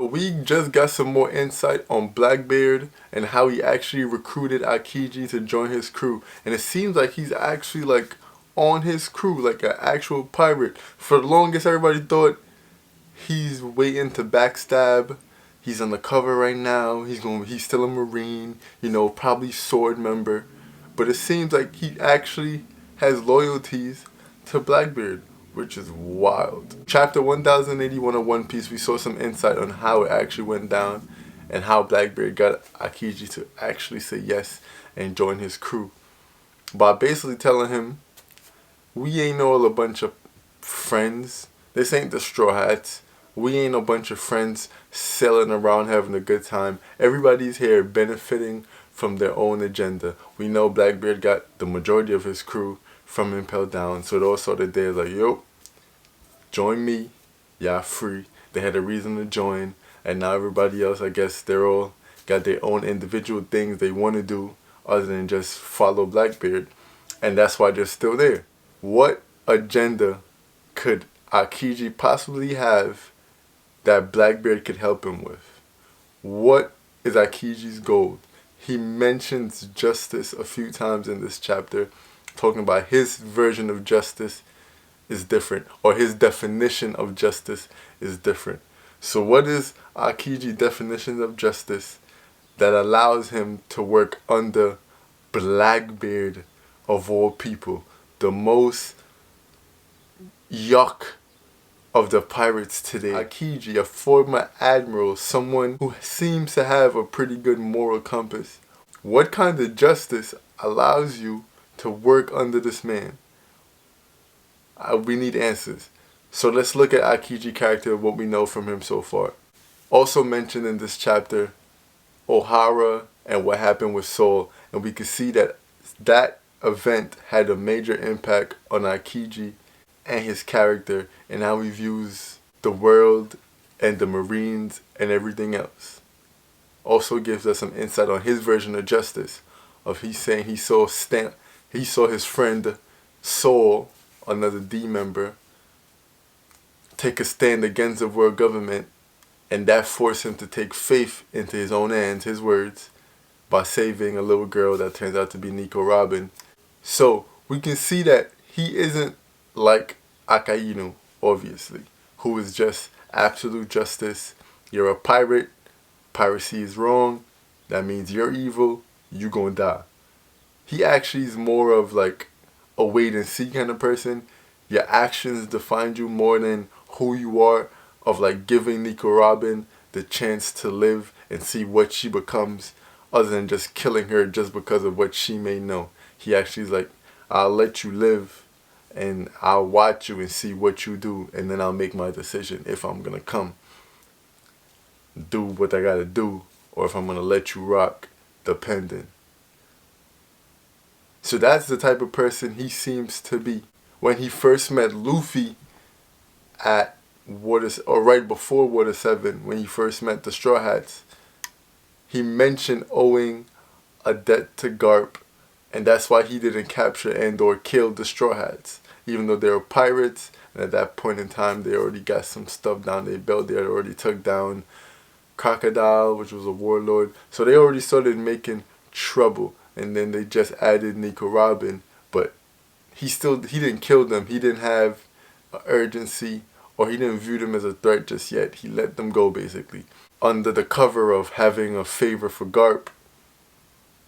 We just got some more insight on Blackbeard and how he actually recruited Aokiji to join his crew. And it seems like he's actually like on his crew, like an actual pirate. For the longest, everybody thought he's waiting to backstab. He's undercover right now. He's still a Marine, probably sword member. But it seems like he actually has loyalties to Blackbeard, which is wild. Chapter 1081 of One Piece, we saw some insight on how it actually went down and how Blackbeard got Aokiji to actually say yes and join his crew. By basically telling him, we ain't all a bunch of friends. This ain't the Straw Hats. We ain't a bunch of friends sailing around having a good time. Everybody's here benefiting from their own agenda. We know Blackbeard got the majority of his crew from Impel Down, so they all saw that they're like, yo, join me, y'all free. They had a reason to join, and now everybody else, I guess they're all got their own individual things they want to do other than just follow Blackbeard, and that's why they're still there. What agenda could Aokiji possibly have that Blackbeard could help him with? What is Akiji's goal? He mentions justice a few times in this chapter, talking about his version of justice is different, or his definition of justice is different. So what is Aokiji's definition of justice that allows him to work under Blackbeard of all people, the most yuck of the pirates today? Aokiji, a former admiral, someone who seems to have a pretty good moral compass. What kind of justice allows you to work under this man? We need answers. So let's look at Aokiji's character, what we know from him so far. Also mentioned in this chapter, Ohara and what happened with Soul. And we can see that that event had a major impact on Aokiji and his character and how he views the world and the Marines and everything else. Also gives us some insight on his version of justice. Of he's saying he saw his friend Soul, another D member, take a stand against the world government, and that forced him to take faith into his own hands, his words, by saving a little girl that turns out to be Nico Robin. So we can see that he isn't like Akainu, obviously, who is just absolute justice. You're a pirate, piracy is wrong, that means you're evil, you gonna die. He actually is more of like a wait and see kind of person. Your actions define you more than who you are, of like giving Nico Robin the chance to live and see what she becomes, other than just killing her just because of what she may know. He actually is like, I'll let you live and I'll watch you and see what you do, and then I'll make my decision if I'm gonna come do what I gotta do or if I'm gonna let you rock, depending. So that's the type of person he seems to be. When he first met Luffy at right before Water 7, when he first met the Straw Hats, he mentioned owing a debt to Garp, and that's why he didn't capture and or kill the Straw Hats, even though they were pirates, and at that point in time they already got some stuff down their belt. They had already took down Crocodile, which was a warlord, so they already started making trouble. And then they just added Nico Robin, but he didn't kill them. He didn't have urgency, or he didn't view them as a threat just yet. He let them go basically under the cover of having a favor for Garp.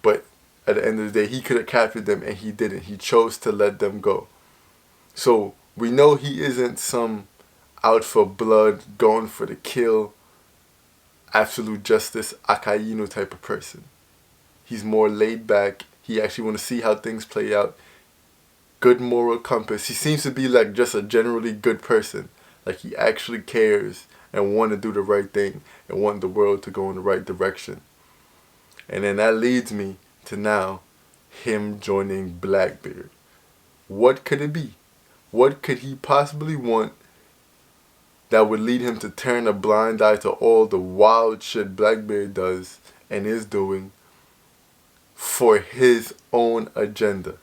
But at the end of the day, he could have captured them and he didn't. He chose to let them go. So we know he isn't some out for blood, going for the kill, absolute justice, Akainu type of person. He's more laid back. He actually want to see how things play out. Good moral compass. He seems to be like just a generally good person. Like he actually cares and want to do the right thing and want the world to go in the right direction. And then that leads me to now him joining Blackbeard. What could it be? What could he possibly want that would lead him to turn a blind eye to all the wild shit Blackbeard does and is doing for his own agenda?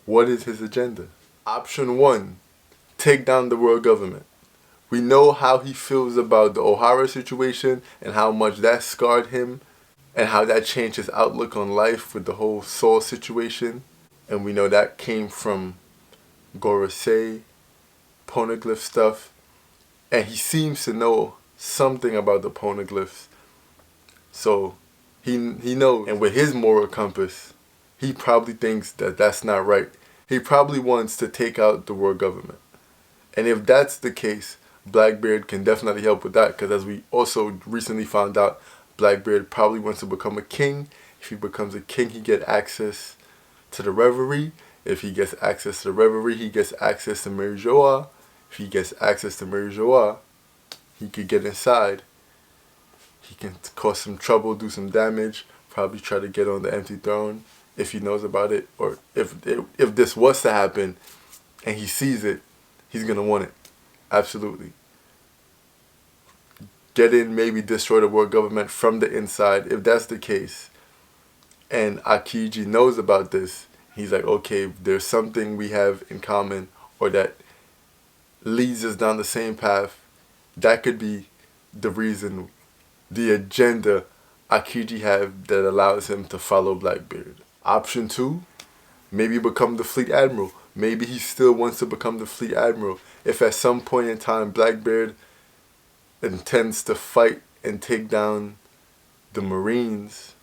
What is his agenda? Option 1, take down the world government. We know how he feels about the Ohara situation and how much that scarred him and how that changed his outlook on life with the whole soul situation. And we know that came from Gorosei, poneglyph stuff. And he seems to know something about the poneglyphs. So he knows. And with his moral compass, he probably thinks that that's not right. He probably wants to take out the world government. And if that's the case, Blackbeard can definitely help with that, because as we also recently found out, Blackbeard probably wants to become a king. If he becomes a king, he gets access to the reverie. If he gets access to the reverie, he gets access to Merijoa. If he gets access to Merijoa, he could get inside. He can cause some trouble, do some damage, probably try to get on the empty throne if he knows about it. Or if this was to happen and he sees it, he's going to want it. Absolutely. Get in, maybe destroy the world government from the inside. If that's the case, and Aokiji knows about this, he's like, okay, there's something we have in common or that leads us down the same path. That could be the reason, the agenda Aokiji have that allows him to follow Blackbeard. Option 2, maybe become the fleet admiral. Maybe he still wants to become the fleet admiral. If at some point in time Blackbeard intends to fight and take down the Marines,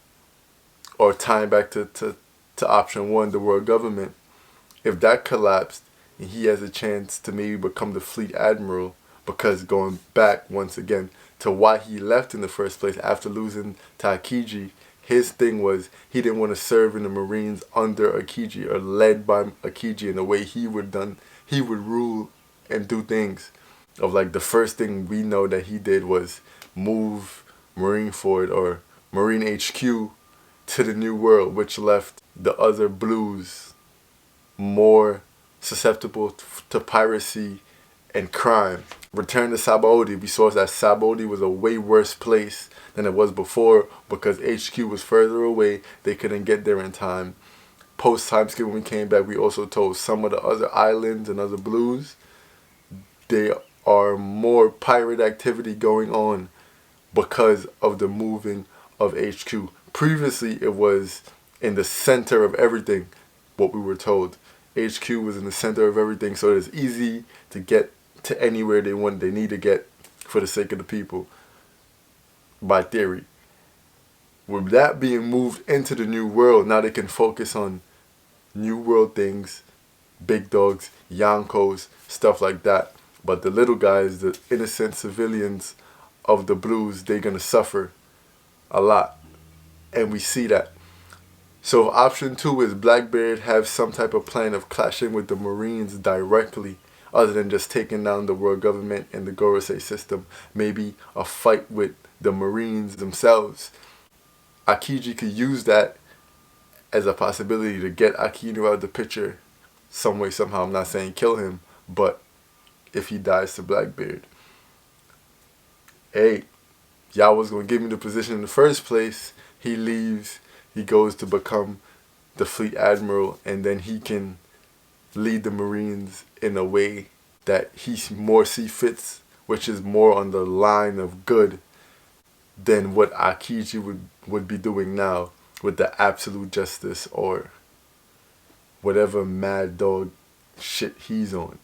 or tying back to option 1, the world government, if that collapsed and he has a chance to maybe become the fleet admiral, because going back once again to why he left in the first place after losing to Aokiji, his thing was he didn't want to serve in the Marines under Aokiji or led by Aokiji in the way he would rule and do things. Of like the first thing we know that he did was move Marineford or Marine HQ to the New World, which left the other blues more susceptible to piracy and crime. Return to Sabaody, we saw that Sabaody was a way worse place than it was before because HQ was further away. They couldn't get there in time. Post time skip, when we came back, we also told some of the other islands and other blues, they are more pirate activity going on because of the moving of HQ. Previously, it was in the center of everything, what we were told. HQ was in the center of everything, so it's easy to get to anywhere they need to get for the sake of the people, by theory. With that being moved into the New World, now they can focus on New World things, big dogs, Yonkos, stuff like that. But the little guys, the innocent civilians of the blues, they're going to suffer a lot. And we see that. So option 2 is Blackbeard have some type of plan of clashing with the Marines directly, other than just taking down the world government and the Gorosei system. Maybe a fight with the Marines themselves. Aokiji could use that as a possibility to get Akainu out of the picture some way, somehow. I'm not saying kill him, but if he dies to Blackbeard, hey, y'all was going to give me the position in the first place. He leaves, he goes to become the fleet admiral, and then he can lead the Marines in a way that he more see fits, which is more on the line of good than what Aokiji would be doing now with the absolute justice or whatever mad dog shit he's on.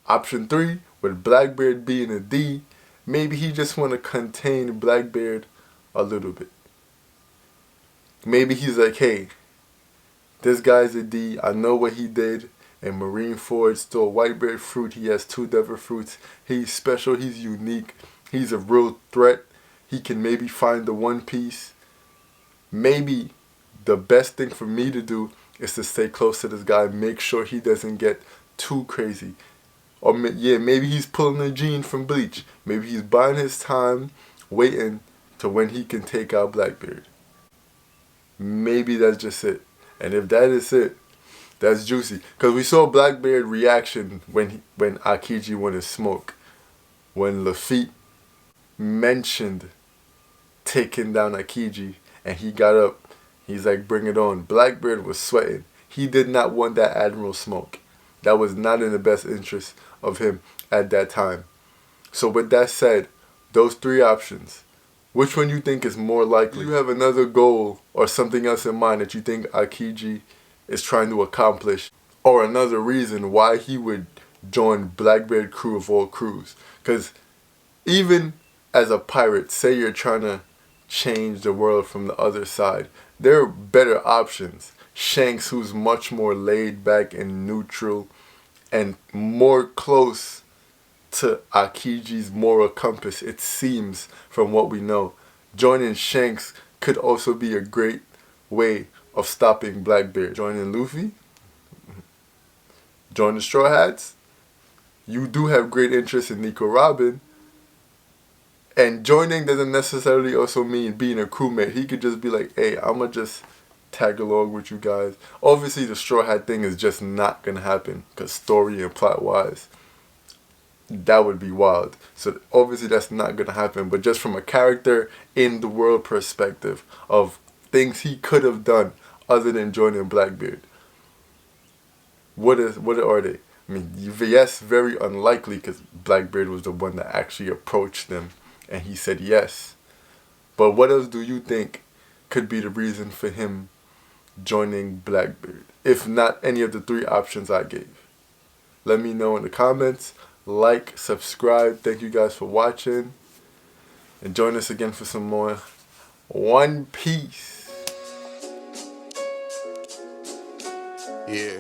Option 3, with Blackbeard being a D, maybe he just want to contain Blackbeard a little bit. Maybe he's like, hey, this guy's a D, I know what he did, and Marineford stole whiteberry fruit, he has 2 devil fruits, he's special, he's unique, he's a real threat, he can maybe find the One Piece. Maybe the best thing for me to do is to stay close to this guy, make sure he doesn't get too crazy. Or yeah, maybe he's pulling a gene from Bleach. Maybe he's buying his time, waiting to when he can take out Blackbeard. Maybe that's just it. And if that is it, that's juicy. Because we saw Blackbeard reaction when Aokiji wanted smoke. When Lafitte mentioned taking down Aokiji and he got up, he's like, bring it on. Blackbeard was sweating. He did not want that Admiral smoke. That was not in the best interest of him at that time. So with that said, those three options, which one you think is more likely? You have another goal or something else in mind that you think Aokiji is trying to accomplish, or another reason why he would join Blackbeard crew of all crews. Because even as a pirate, say you're trying to change the world from the other side, there are better options. Shanks, who's much more laid back and neutral and more close to Aokiji's moral compass, it seems, from what we know. Joining Shanks could also be a great way of stopping Blackbeard. Joining Luffy, join the Straw Hats. You do have great interest in Nico Robin. And joining doesn't necessarily also mean being a crewmate. He could just be like, hey, I'ma just tag along with you guys. Obviously, the Straw Hat thing is just not gonna happen, because story and plot wise, that would be wild. So obviously that's not gonna happen. But just from a character in the world perspective of things he could have done other than joining Blackbeard, what are they? I mean, yes, very unlikely, because Blackbeard was the one that actually approached them and he said yes. But what else do you think could be the reason for him joining Blackbeard, if not any of the three options I gave? Let me know in the comments. Like, subscribe. Thank you guys for watching. And join us again for some more One Piece. Yeah.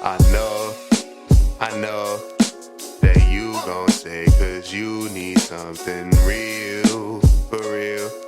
I know that you gon' say, 'cause you need something real, for real.